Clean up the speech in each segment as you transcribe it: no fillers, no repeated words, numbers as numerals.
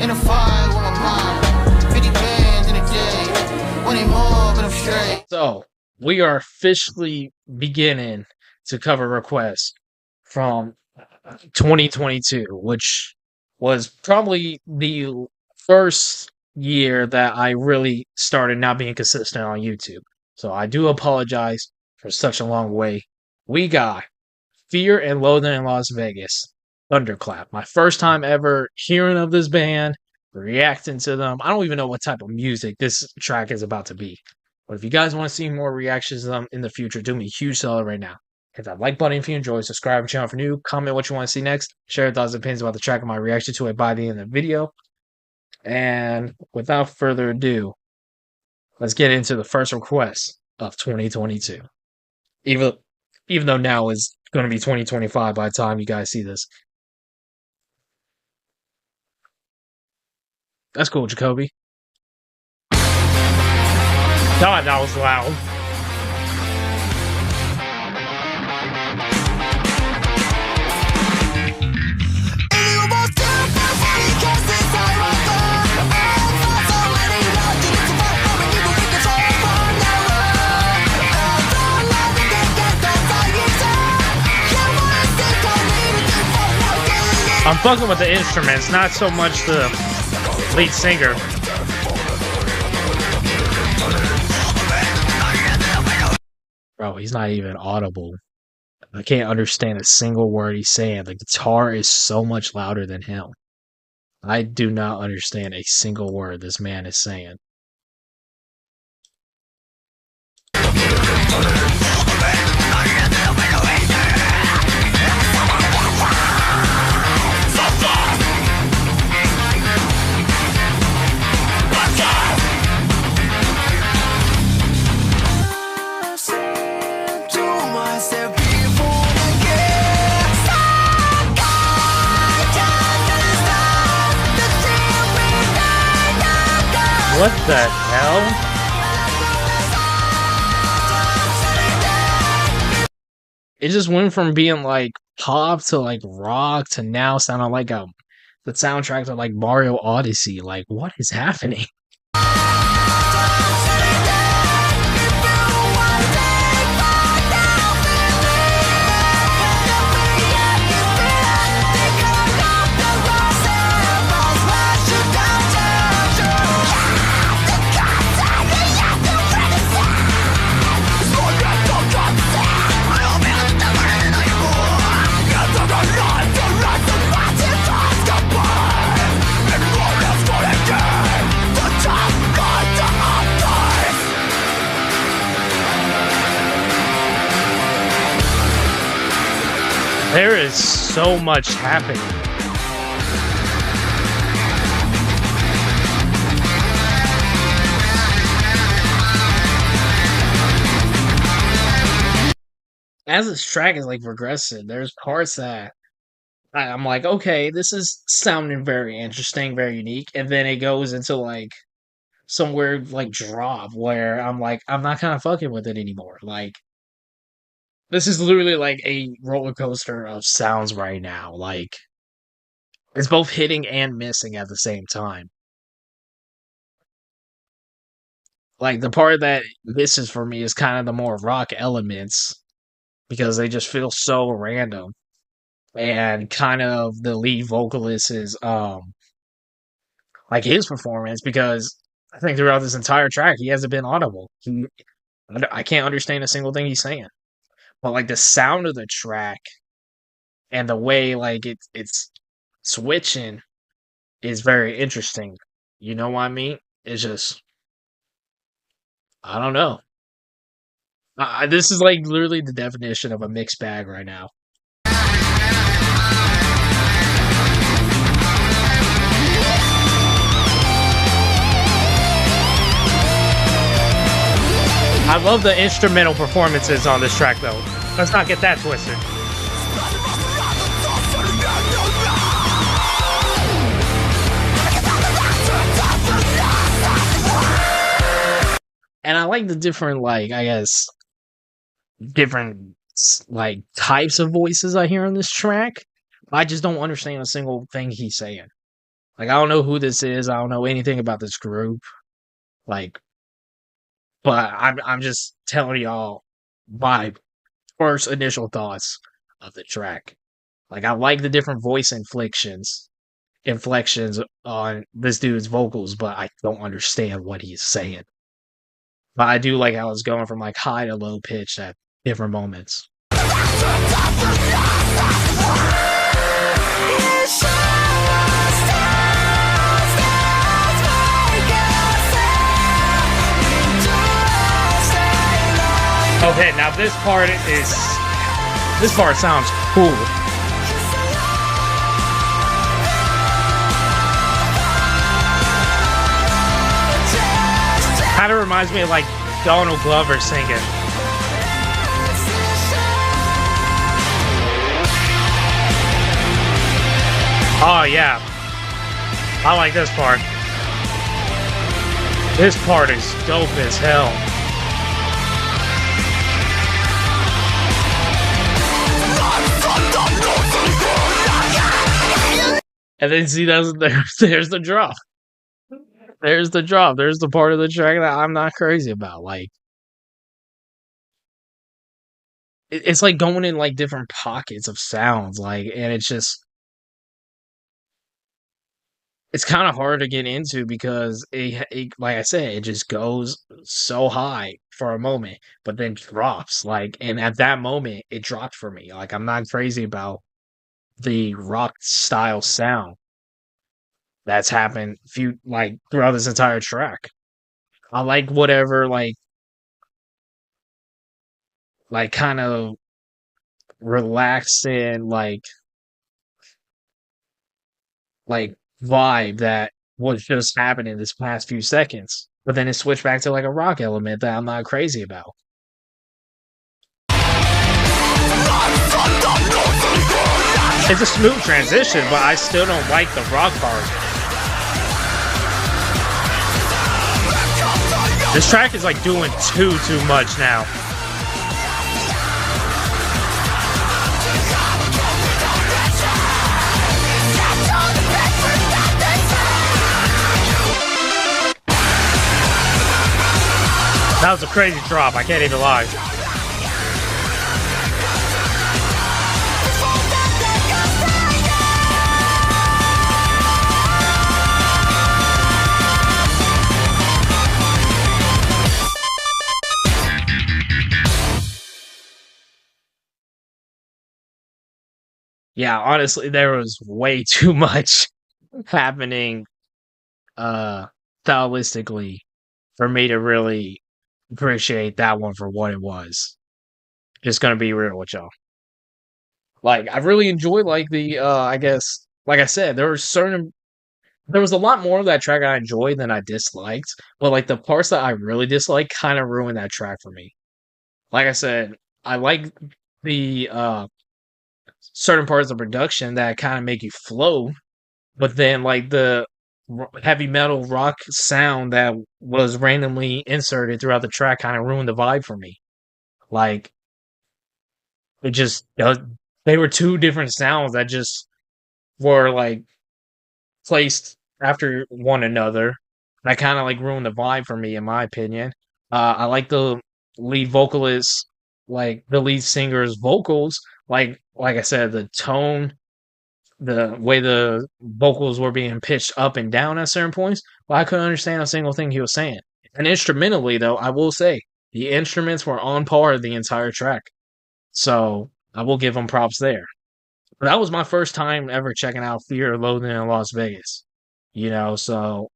In a fire with my mom. 50 bands in a day. One ain't more, but I'm straight. So, we are officially beginning to cover requests from 2022, which was probably the first year that I really started not being consistent on YouTube. So I do apologize for such a long wait. We got Fear and Loathing in Las Vegas, Thunderclap. My first time ever hearing of this band, reacting to them. I don't even know what type of music this track is about to be. But if you guys want to see more reactions to them in the future, do me a huge solid right now. Hit that like button if you enjoy, subscribe to the channel for new, comment what you want to see next, share your thoughts and opinions about the track and my reaction to it by the end of the video. And without further ado, let's get into the first request of 2022. Even though now is going to be 2025 by the time you guys see this. That's cool, Jacoby. God, that was loud. I'm fucking with the instruments, not so much the lead singer. Bro, he's not even audible. I can't understand a single word he's saying. The guitar is so much louder than him. I do not understand a single word this man is saying. What the hell? It just went from being like pop to like rock to now sounding like the soundtrack to like Mario Odyssey. Like, what is happening? There is so much happening. As this track is like progressing, there's parts that I'm like, okay, this is sounding very interesting, very unique, and then it goes into like some weird like drop where I'm like, I'm not kind of fucking with it anymore. Like, this is literally like a roller coaster of sounds right now. Like, it's both hitting and missing at the same time. Like, the part that misses for me is kind of the more rock elements because they just feel so random. And kind of the lead vocalist is like his performance, because I think throughout this entire track he hasn't been audible. I can't understand a single thing he's saying. But like the sound of the track and the way like it's switching is very interesting. You know what I mean? It's just, I don't know. This is like literally the definition of a mixed bag right now. I love the instrumental performances on this track though. Let's not get that twisted. And I like the different, like, I guess, different, like, types of voices I hear on this track. I just don't understand a single thing he's saying. Like, I don't know who this is. I don't know anything about this group. Like, but I'm just telling y'all my first initial thoughts of the track. Like, I like the different voice inflections on this dude's vocals, but I don't understand what he's saying. But I do like how it's going from like high to low pitch at different moments. Okay, now this part sounds cool. Kind of reminds me of like Donald Glover singing. Oh yeah, I like this part. This part is dope as hell. And then see, there's the drop. There's the drop. There's the part of the track that I'm not crazy about. Like, it's like going in like different pockets of sounds. Like, and it's kind of hard to get into because like I said, it just goes so high for a moment, but then drops. Like, and at that moment, it dropped for me. Like, I'm not crazy about the rock style sound that's happened throughout this entire track. I like whatever like kind of relaxing like vibe that was just happening this past few seconds. But then it switched back to like a rock element that I'm not crazy about. It's a smooth transition, but I still don't like the rock part. This track is like doing too much now. That was a crazy drop, I can't even lie. Yeah, honestly, there was way too much happening stylistically for me to really appreciate that one for what it was. Just gonna be real with y'all. Like, I really enjoyed like the I guess like I said, there was a lot more of that track I enjoyed than I disliked, but like the parts that I really disliked kind of ruined that track for me. Like I said, I like the certain parts of production that kind of make you flow, but then like the heavy metal rock sound that was randomly inserted throughout the track kind of ruined the vibe for me. Like, it just they were two different sounds that just were like placed after one another. That kind of like ruined the vibe for me, in my opinion. I like the lead vocalist, like the lead singer's vocals. Like I said, the tone, the way the vocals were being pitched up and down at certain points, but I couldn't understand a single thing he was saying. And instrumentally, though, I will say the instruments were on par the entire track. So I will give him props there. But that was my first time ever checking out Fear, Loathing in Las Vegas. So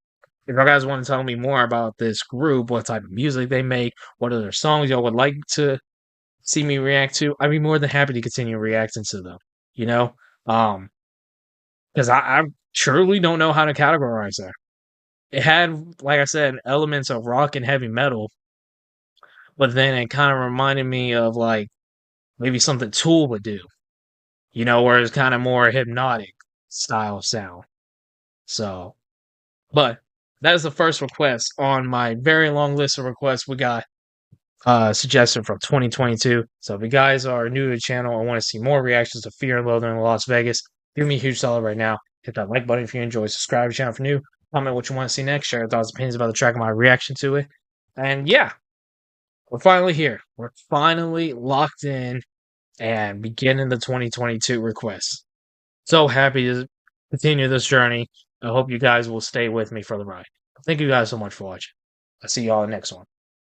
if you guys want to tell me more about this group, what type of music they make, what other songs y'all would like to see me react to, I'd be more than happy to continue reacting to them. You know, because I truly don't know how to categorize that. It had, like I said, elements of rock and heavy metal, but then it kind of reminded me of like maybe something Tool would do. Where it's kind of more hypnotic style sound. So, but that is the first request on my very long list of requests. We got suggestion from 2022. So if you guys are new to the channel and want to see more reactions to Fear and Loathing in Las Vegas, give me a huge solid right now. Hit that like button if you enjoy. Subscribe to the channel if you're new. Comment what you want to see next. Share your thoughts and opinions about the track and my reaction to it. And yeah, we're finally here. We're finally locked in and beginning the 2022 requests. So happy to continue this journey. I hope you guys will stay with me for the ride. Thank you guys so much for watching. I'll see y'all in the next one.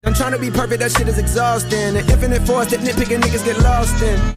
I'm trying to be perfect, that shit is exhausting. The infinite force that nitpicking niggas get lost in.